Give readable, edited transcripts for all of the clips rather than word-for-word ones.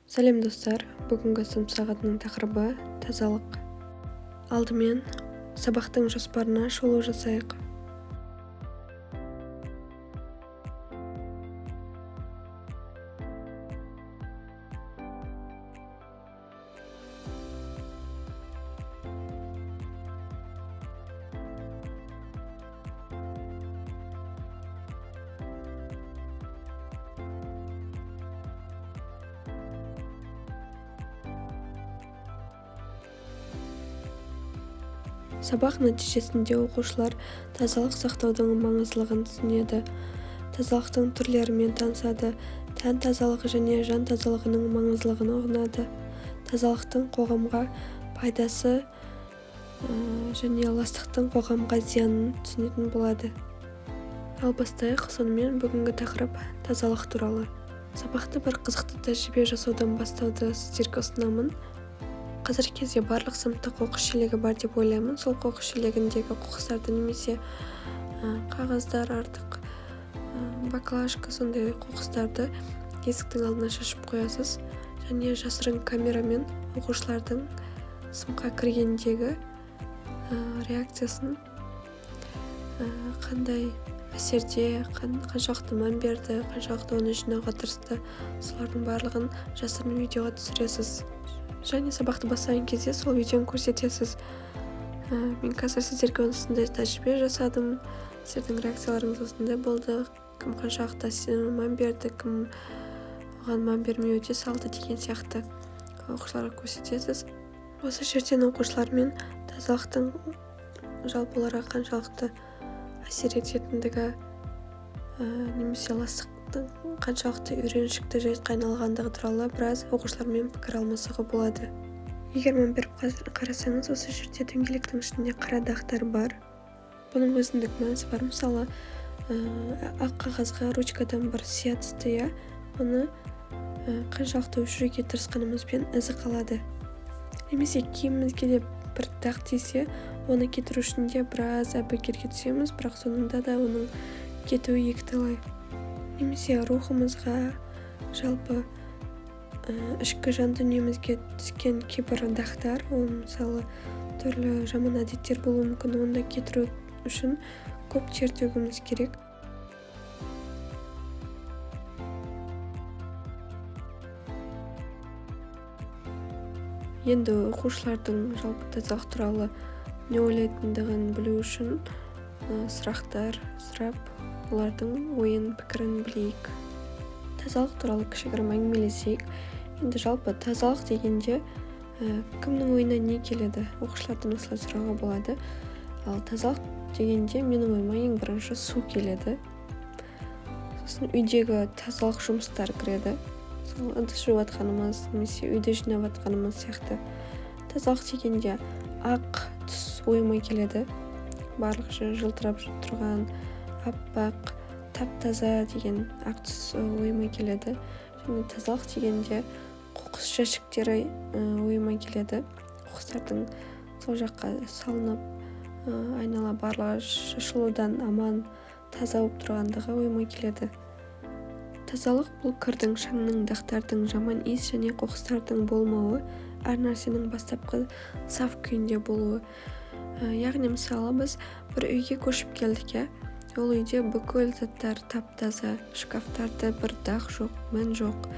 Сәлем достар, бүгінгі сынып сағатының тақырыбы тазалық. Алдымен сабақтың жоспарына шолу жасайық. Сабақ нәтижесінде оқушылар тазалық сақтаудың маңыздылығын түсінеді. Тазалықтың түрлерімен танысады, тән тазалығы және жан тазалығының маңыздылығын ұғынады. Тазалықтың қоғамға пайдасы және ластықтың қоғамға зиянын түсінетін болады. Ал бастайық, сонымен бүгінгі тақырып тазалық туралы. Сабақты бір қызықты тәжірибе жасаудан бастауды сіздерге ұсынамын. Қазіргі кезде барлық сыныпта қоқыс шелегі бар деп ойлаймын. Сол қоқыс шелегіндегі қоқыстарды немесе қағаздар, артық баклажка, сондай қоқыстарды есіктің алдына шашып қоясыз. Және жасырын камерамен оқушылардың сыныпқа кіргендегі реакциясын, қандай әсерде, қаншалықты мән берді, қаншалықты оны жинауға тырысты, солардың барлығын жасырын видеоға түсіресіз. Және сабақты бастаған кезде сол видеоны көрсетесіз. Мен қазір сіздерге осындай тәжірибе жасадым. Сіздердің реакцияларыңыз осындай болды. Кім қаншалықты мән берді, кім оған мән бермей өте салды деген сияқты оқушыларға көрсетесіз. Осы жерден оқушылармен тазалықтың жалпы оларға қаншалықты әсер ететіндігі, немесе ластықтың қаншалықты үйреншікті жәйтке айналғандығы туралы біраз оқушылармен пікір алмасуға болады. Егер мән беріп қарасаңыз, осы жерде дөңгелектің ішінде қара дақтар бар. Бұның өзіндік мәнісі бар. Мысалы, ақ қағазға ручкадан бір сия түсті, оны қаншалықты өшіруге тырысқанымызбен ізі қалады. Немесе киімімізге де бір дақ тисе, оны кетіру үшін де біраз әбігерге түсеміз, бірақ соңында да оның кетуі екіталай. Немесе рухымызға, жалпы ішкі жан дүниемізге түскен кейбір дақтар, ол мысалы түрлі жаман әдеттер болуы мүмкін, онда кетіру үшін көп тер төгуіміз керек. Енді оқушылардың жалпы тазалық туралы не ойлайтындығын білу үшін сұрақтар сұрап, олардың ойын, пікірін білейік. Тазалық туралы кішігірім әңгімелесейік. Енді жалпы тазалық дегенде кімнің ойына не келеді? Оқушылардан осылай сұрауға болады. Ал тазалық дегенде менің ойыма ең бірінші су келеді. Сосын үйдегі тазалық жұмыстар кіреді. Сол ыдыс жуып жатқанымыз, немесе үйде жинап жатқанымыз сияқты. Тазалық дегенде ақ түс ойыма келеді. Барлық жылтырап тұрған аппақ, тап-таза деген ақ түс ойыма келеді. Және тазалық дегенде қоқыс жәшіктері ойыма келеді. Қоқыстардың сол жаққа салынып, айнала барлығы шашылудан аман, таза болып тұрғандығы ойыма келеді. Тазалық бұл кірдің, шаңның, дақтардың, жаман иіс және қоқыстардың болмауы, әр нәрсенің бастапқы саф күйінде болуы. Яғни мысалы біз бір үйге көшіп келдік, ол үйде бүкіл заттар тап-таза, шкафтарда бір дақ жоқ, мін жоқ,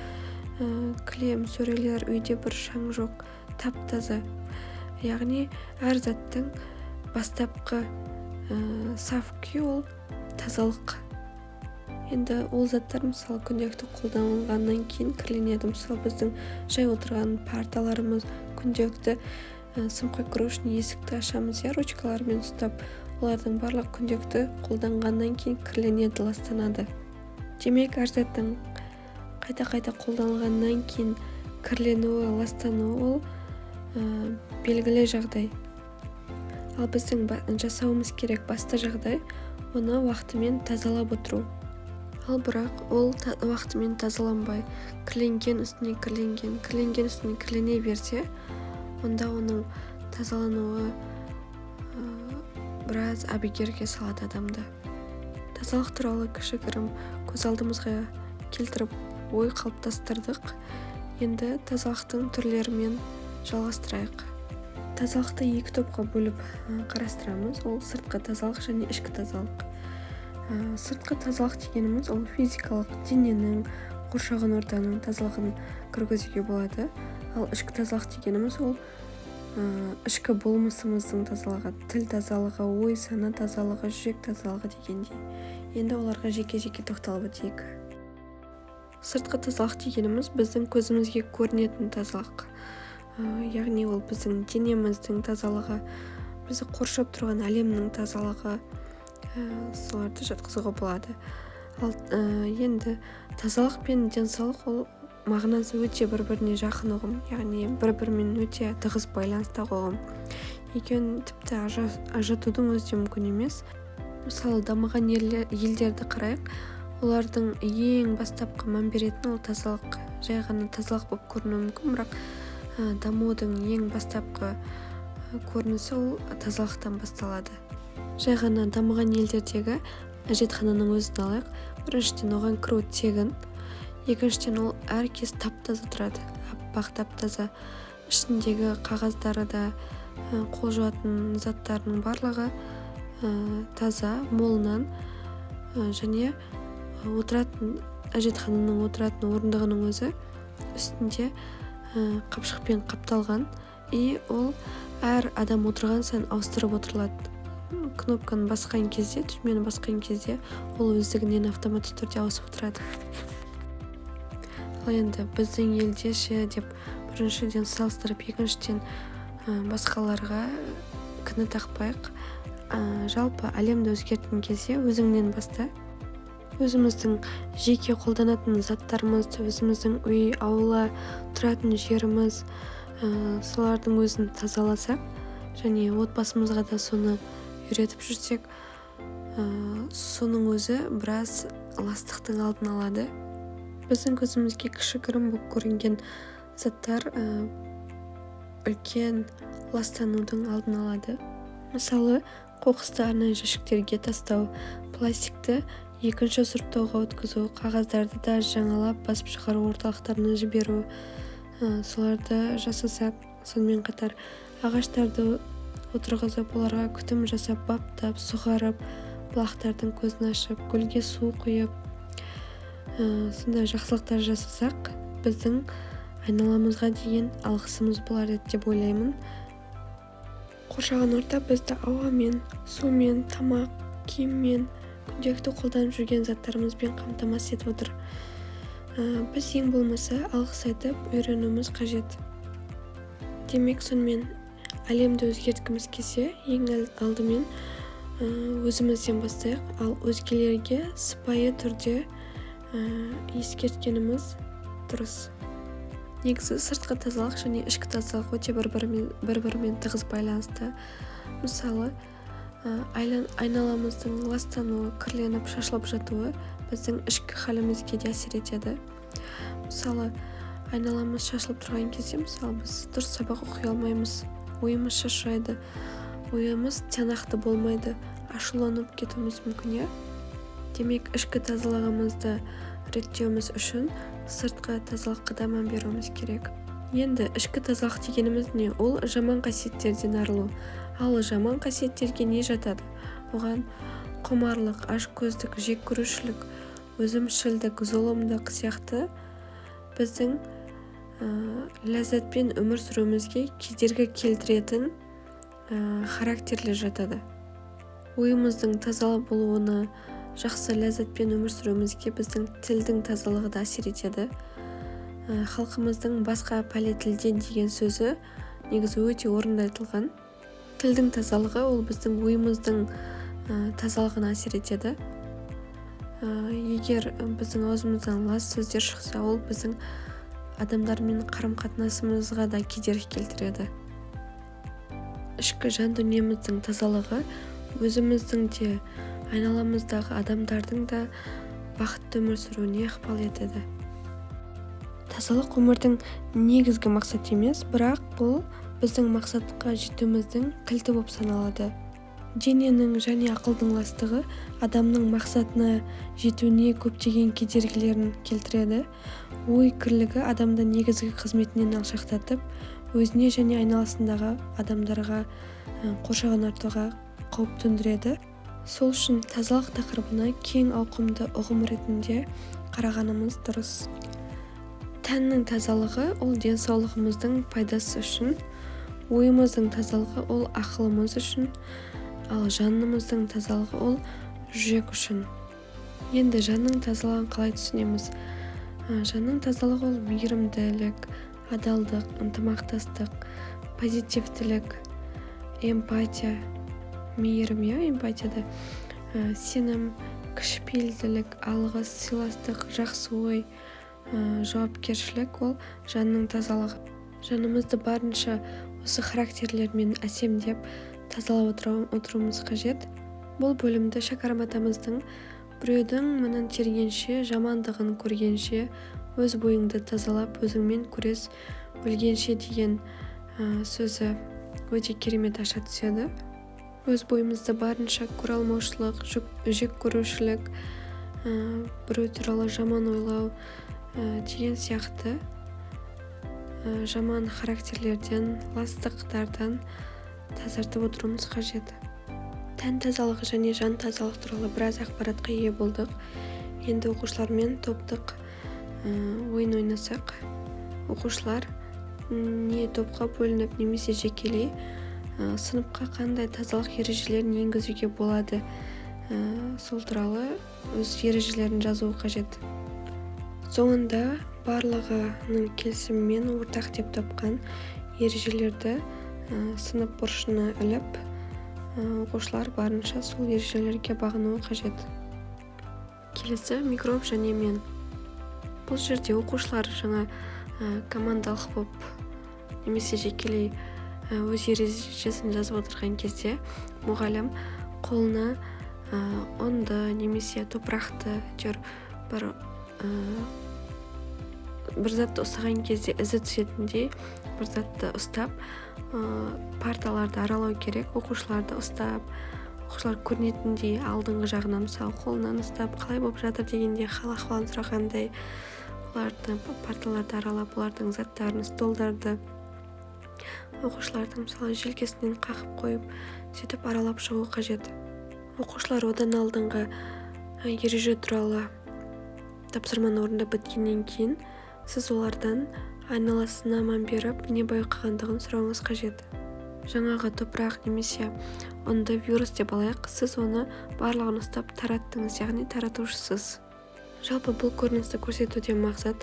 кілем, сөрелер, үйде бір шаң жоқ, тап-таза. Яғни әр заттың бастапқы саф күй ол тазалық. Енді ол заттар мысалы күнделікті қолданылғаннан кейін кірленеді. Мысалы біздің жай отырған парталарымыз күнделікті сыныпқа кіру үшін есікті ашамыз, ручкалармен ұстап, олардың барлық күнделікті қолданғаннан кейін кірленеді, ластанады. Демек, әр заттың қайта-қайта қолданылғаннан кейін кірленуі, ластануы ол белгілі жағдай. Ал біздің жасауымыз керек басты жағдай оны уақытымен тазалап отыру. Ал бірақ ол уақытымен тазаланбай, кірленген үстіне кірлене берсе, онда оның тазалануы біраз әбігерге салады адамды. Тазалық туралы кішігірім көз алдымызға келтіріп ой қалыптастырдық. Енді тазалықтың түрлерімен жалғастырайық. Тазалықты екі топқа бөліп қарастырамыз. Ол сыртқы тазалық және ішкі тазалық. Сыртқы тазалық дегеніміз ол физикалық дененің, қоршаған ортаның тазалығын кіргізуге болады. Ал ішкі тазалық дегеніміз ол ішкі болмысымыздың тазалығы, тіл тазалығы, ой сана тазалығы, жүрек тазалығы дегендей. Енді оларға жеке-жеке тоқталып өтейік. Сыртқы тазалық дегеніміз біздің көзімізге көрінетін тазалық. Яғни ол біздің денеміздің тазалығы, бізді қоршап тұрған әлемнің тазалығы, соларды жатқызуға болады. Ал енді тазалық пен денсаулық ол мағынасы өте бір-біріне жақын ұғым, яғни бір-бірімен өте тығыз байланыстағы ұғым. Екеуін тіпті ажыратудың өзі мүмкін емес. Мысалы, дамыған елдерді қарайық, олардың ең бастапқы мән беретін ол тазалық. Жай ғана тазалық болып көрінуі мүмкін, бірақ дамудың ең бастапқы көрінісі ол тазалықтан басталады. Жай ғана дамыған елдердегі әжетхананың өзін алайық. Біріншіден оған кіру тегін, екіншіден ол әркез тап-таза тұрады, аппақ тап-таза. Ішіндегі қағаздары да, қол жуатын заттарының барлығы таза, молынан, және әжетхананың отыратын орындығының өзі үстінде қапшықпен қапталған, и ол әр адам отырған сайын ауыстырып отырылады. Кнопканы басқан кезде, түймені басқан кезде ол өздігінен автоматты түрде ауысып отырады. Ал енді біздің елде ше деп біріншіден салыстырып, екіншіден басқаларға кінә тақпайық. Жалпы әлемді өзгерткен кезде өзіңнен баста. Өзіміздің жеке қолданатын заттарымызды, өзіміздің үй, аула, тұратын жеріміз, солардың өзін тазаласақ, және отбасымызға да соны үйретіп жүрсек, соның өзі біраз ластықтың алдын алады. Біздің көзімізге кішігірім болып көрінген заттар үлкен ластанудың алдын алады. Мысалы, қоқысты арнайы жәшіктерге тастау, пластикті екінші сұрыптауға өткізу, қағаздарды да жаңалап басып шығару орталықтарына жіберу, соларды жасасақ, сонымен қатар ағаштарды отырғызып, оларға күтім жасап, баптап, суғарып, бұлақтардың көзін ашып, гүлге су құйып, сондай жақсылықтар жасасақ, біздің айналамызға деген алғысымыз болар еді деп ойлаймын. Қоршаған орта бізді ауамен, сумен, тамақ, киіммен, күнделікті қолданып жүрген заттарымызбен қамтамасыз етіп отыр. Біз ең болмаса алғыс айтып үйренуіміз қажет. Демек, сонымен әлемді өзгерткіміз келсе, ең алдымен өзімізден бастайық, ал өзгелерге сыпайы түрде ескерткеніміз дұрыс. Негізі сыртқы тазалық және ішкі тазалық өте бір-бірімен тығыз байланысты. Мысалы, айналамыздың ластануы, кірленіп, шашылып жатуы біздің ішкі халімізге де әсер етеді. Мысалы, айналамыз шашылып тұрған кезде, біз дұрыс сабақ оқи алмаймыз, ойымыз шашырайды, ойымыз тиянақты болмайды, ашуланып кетуіміз мүмкін. Демек, ішкі тазалығымызды реттеуіміз үшін сыртқы тазалыққа да мән беруіміз керек. Енді ішкі тазалық дегеніміз не? Ол жаман қасиеттерден арылу. Ал жаман қасиеттерге не жатады? Оған құмарлық, ашкөздік, жек көрушілік, өзімшілдік, зұлымдық сияқты біздің ләззатпен өмір сүруімізге кедергі келтіретін характерлер жатады. Ойымыздың таза болуына, жақсы ләззатпен өмір сүруімізге біздің тілдің тазалығы да әсер етеді. Халқымыздың басқа пәле тілден деген сөзі негізі өте орынды айтылған. Тілдің тазалығы ол біздің ойымыздың тазалығына әсер етеді. Егер біздің аузымыздан лас сөздер шықса, ол біздің адамдармен қарым-қатынасымызға да кедергі келтіреді. Ішкі жан дүниеміздің тазалығы өзіміздің де, айналамыздағы адамдардың да бақытты өмір сүруіне ықпал етеді. Тазалық өмірдің негізгі мақсат емес, бірақ бұл біздің мақсатқа жетуіміздің кілті болып саналады. дененің және ақылдың ластығы адамның мақсатына жетуіне көптеген кедергілерін келтіреді. Ой кірлігі адамды негізгі қызметінен алшақтатып, өзіне және айналасындағы адамдарға қоршаған ортаға қауіп төндіреді. Сол үшін тазалық тақырыбына кең ауқымды ұғым ретінде қарағанымыз дұрыс. Тәннің тазалығы ол денсаулығымыздың пайдасы үшін, ойымыздың тазалығы ол ақылымыз үшін, ал жанымыздың тазалығы ол жүрек үшін. Енді жанның тазалығын қалай түсінеміз? Жанның тазалығы ол мейірімділік, адалдық, ынтымақтастық, позитивтілік, эмпатия, мейірім, эмпатияда сенім, кішіпейілділік, алғыс, сыйластық, жақсы ой, жауапкершілік ол жанның тазалығы. Жанымызды барынша осы характерлермен әсемдеп тазалап отыруымыз қажет. Бұл бөлімді шәкәрім атамыздың біреудің мінін тергенше, жамандығын көргенше, өз бойыңды тазалап, өзіңмен күрес өлгенше деген сөзі өте керемет аша түседі. Өз бойымызды барынша көре алмаушылық, жек көрушілік, біреу туралы жаман ойлау деген сияқты жаман характерлерден, ластықтардан тазартып отыруымыз қажет. Тән тазалығы және жан тазалық туралы біраз ақпаратқа ие болдық. Енді оқушылармен топтық ойын ойнасақ, оқушылар не топқа бөлініп немесе жекелей сыныпқа қандай тазалық ережелерін енгізуге болады, сол туралы өз ережелерін жазуы қажет. Соңында барлығының келісімімен ортақ деп тапқан ережелерді сынып бұрышына іліп, оқушылар барынша сол ережелерге бағынуы қажет. Келесі микроб және мен. Бұл жерде оқушылар жаңа командалық боп немесе жекелей өз ережесін жазып отырған кезде мұғалім қолына ұнды немесе топырақты бір затты ұстаған кезде ізі түсетіндей бір затты ұстап парталарды аралау керек. Оқушыларды ұстап, оқушылар көрінетіндей алдыңғы жағына мысалы қолынан ұстап қалай болып жатыр дегенде хал-ахуалын сұрағандай, олардың парталарды аралап, олардың заттарын, столдарды оқушылардың мысалы желкесінен қағып қойып, сөйтіп аралап шығу қажет. Оқушылар одан алдыңғы ереже туралы тапсырманы орындап біткеннен кейін сіз олардан айналасына мән беріп, не байқағандығын сұрауыңыз қажет. Жаңағы топырақ немесе ұнды вирус деп алайық, сіз оны барлығын ұстап тараттыңыз, яғни таратушысыз. Жалпы бұл көріністі көрсетуден мақсат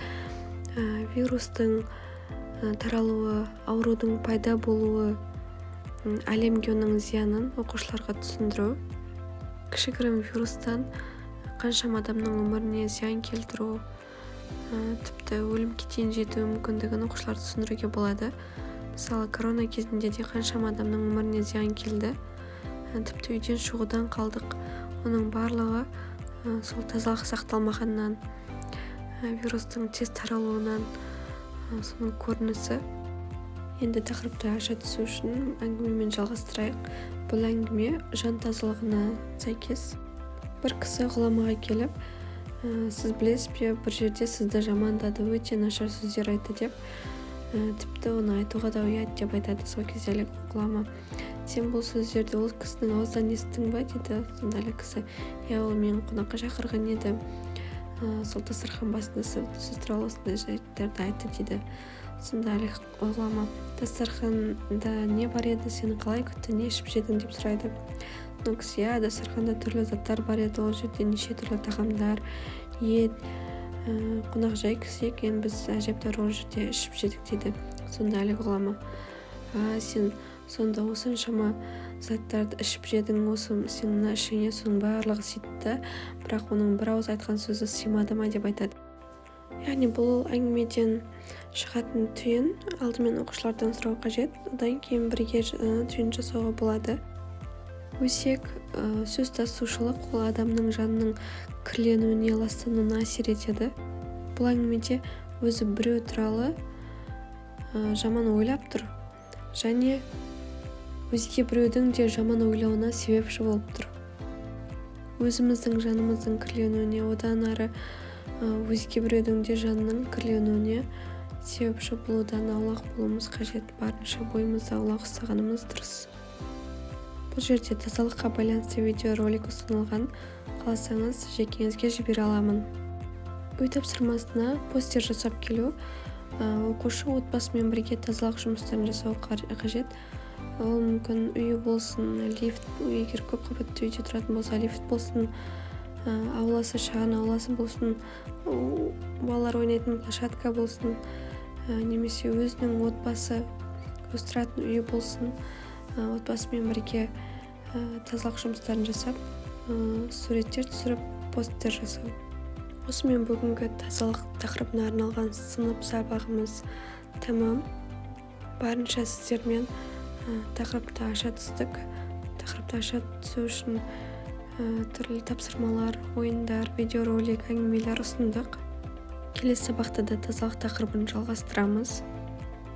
вирустың таралуы, аурудың пайда болуы, әлемге оның зиянын оқушыларға түсіндіру. Кішігірім вирустан қаншама адамның өміріне зиян келтіру, тіпті өлімге дейін жетуі мүмкіндігін оқушыларға түсіндіруге болады. Мысалы, корона кезінде де қаншама адамның өміріне зиян келді, тіпті үйден шығудан қалдық. Оның барлығы сол тазалық сақталмағаннан, вирустың тез таралуынан, соның көрінісі. Енді тақырыпты аша түсу үшін әңгімемен жалғастырайық. Бұл әңгіме жан тазалығына сәйкес. Бір кісі ғұламаға келіп, сіз білесіз бе, бір жерде сізді жамандады, өте нашар сөздер айтты деп, тіпті оны айтуға да ұят деп айтады. Сол кезде әлгі ғұлама: сен бұл сөздерді ол кісінің аузынан естің ба дейді. Сонда әлгі кісі: ол мен қонаққа шақырған еді, сол дастархан басында сіз туралы осындай жайттарды айтты дейді. Сонда әлгі ғұлама: дастарханда не бар еді, сені қалай күтті, не ішіп жедің деп сұрайды. Ол кісі: дастарханда түрлі заттар бар еді, ол жерде неше түрлі тағамдар, ет, қонақжай кісі екен, біз әжептәуір ол жерде ішіп жедік дейді. Сонда әлгі ғұлама: сен сонда осыншама заттарды ішіп жедің, осы сенің ішіңе соның барлығы сыйды, бірақ оның бір ауыз айтқан сөзі сыймады ма деп айтады. Яғни бұл әңгімеден шығатын түйін алдымен оқушылардан сұрау қажет, одан кейін бірге түйін жасауға болады. Өсек сөз тасушылық ол адамның жанының кірленуіне, ластануына әсер етеді. Бұл әңгімеде өзі біреу туралы жаман ойлап тұр және өзге біреудің де жаман ойлауына себепші болып тұр. Өзіміздің жанымыздың кірленуіне, одан ары өзге біреудің де жанының кірленуіне себепші болудан аулақ болуымыз қажет. Барынша бойымызды аулақ ұстағанымыз дұрыс. Бұл жерде тазалыққа байланысты видеоролик ұсынылған, қаласаңыз жекеңізге жібере аламын. Үй тапсырмасына постер жасап келу. Оқушы отбасымен бірге тазалық жұмыстарын жасау қажет. Ол мүмкін үй болсын, лифт, егер көп қабатты үйде тұратын болса, лифт болсын, ауласы, шағын ауласы болсын, балалар ойнайтын площадка болсын, немесе өзінің отбасы өз тұратын үйі болсын, отбасымен бірге тазалық жұмыстарын жасап, суреттер түсіріп, посттер жасау. Осымен бүгінгі тазалық тақырыбына арналған сынып сабағымыз тәмам. Барынша сіздермен тақырыпты аша түстік. Тақырыпты аша түсу үшін түрлі тапсырмалар, ойындар, видеоролик, әңгімелер ұсындық. Келесі сабақта да тазалық тақырыбын жалғастырамыз.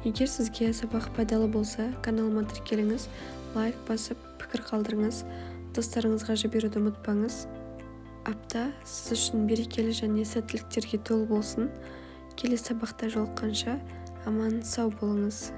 Егер сізге сабақ пайдалы болса, каналыма тіркеліңіз, лайк басып, пікір қалдырыңыз, достарыңызға жіберуді ұмытпаңыз. Апта сіз үшін берекелі және сәттіліктерге толы болсын. Келесі сабақта жолыққанша аман сау болыңыз.